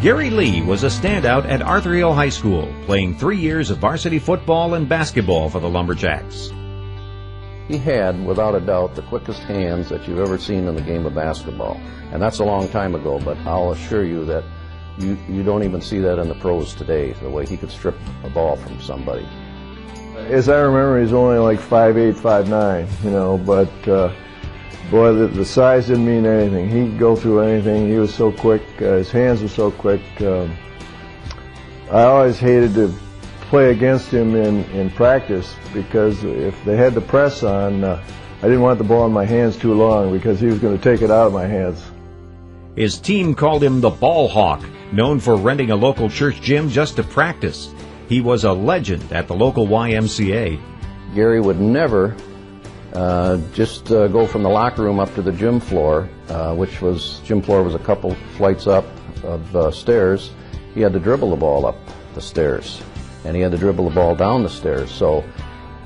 Gary Lee was a standout at Arthur Hill High School, playing 3 years of varsity football and basketball for the Lumberjacks. He had, without a doubt, the quickest hands that you've ever seen in the game of basketball. And that's a long time ago, but I'll assure you that you don't even see that in the pros today, the way he could strip a ball from somebody. As I remember, he's only like 5'8", 5'9", you know, but boy, the size didn't mean anything. He'd go through anything. He was so quick. His hands were so quick. I always hated to play against him in practice because if they had the press on, I didn't want the ball in my hands too long because he was going to take it out of my hands. His team called him the Ball Hawk, known for renting a local church gym just to practice. He was a legend at the local YMCA. Gary would never just go from the locker room up to the gym floor, gym floor was a couple flights up of stairs. He had to dribble the ball up the stairs, and he had to dribble the ball down the stairs. So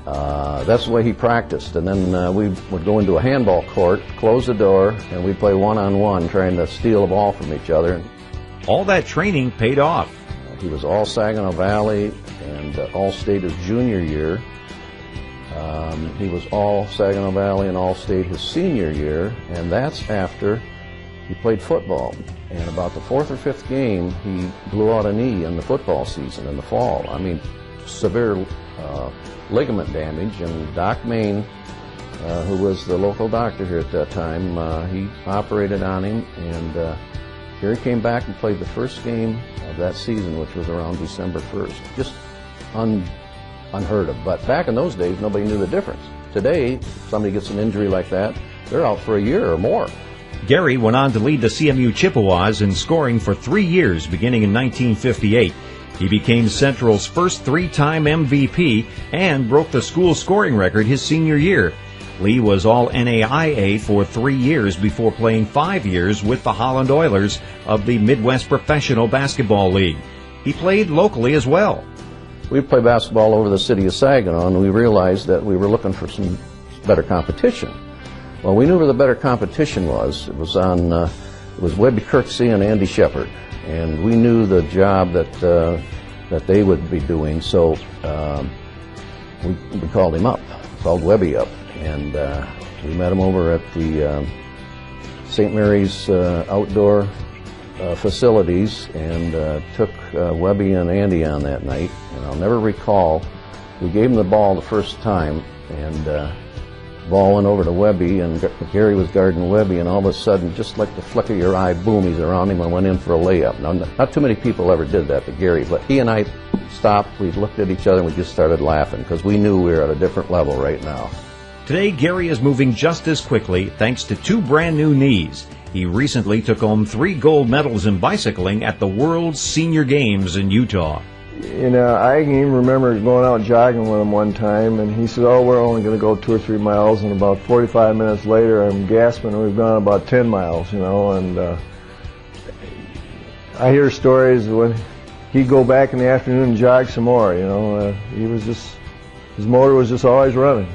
that's the way he practiced. And then we would go into a handball court, close the door, and we'd play one-on-one, trying to steal a ball from each other. All that training paid off. He was All-Saginaw Valley and All-State his junior year. He was All-Saginaw Valley and All-State his senior year, and that's after he played football. And about the 4th or 5th game, he blew out a knee in the football season in the fall. I mean, severe ligament damage, and Doc Main, who was the local doctor here at that time, he operated on him, and here he came back and played the first game of that season, which was around December 1st. Just unheard of. But back in those days, nobody knew the difference. Today, if somebody gets an injury like that, they're out for a year or more. Gary went on to lead the CMU Chippewas in scoring for 3 years, beginning in 1958. He became Central's first 3-time MVP and broke the school scoring record his senior year. Lee was all-NAIA for 3 years before playing 5 years with the Holland Oilers of the Midwest Professional Basketball League. He played locally as well. We played basketball over the city of Saginaw, and we realized that we were looking for some better competition. Well, we knew where the better competition was. It was Webby Kirksey and Andy Shepard, and we knew the job that they would be doing. So we called him up, called Webby up, and we met him over at the St. Mary's outdoor facilities, and took Webby and Andy on that night. And I'll never recall, we gave him the ball the first time, and ball went over to Webby, and Gary was guarding Webby, and all of a sudden, just like the flick of your eye, boom, he's around him and went in for a layup. Now, not too many people ever did that to Gary, but he and I stopped, we looked at each other, and we just started laughing because we knew we were at a different level right now. Today, Gary is moving just as quickly thanks to 2 brand new knees. He recently took home 3 gold medals in bicycling at the World's Senior Games in Utah. You know, I can even remember going out jogging with him one time, and he said, "Oh, we're only going to go 2 or 3 miles," and about 45 minutes later, I'm gasping, and we've gone about 10 miles, you know, and I hear stories when he'd go back in the afternoon and jog some more, you know. His motor was just always running.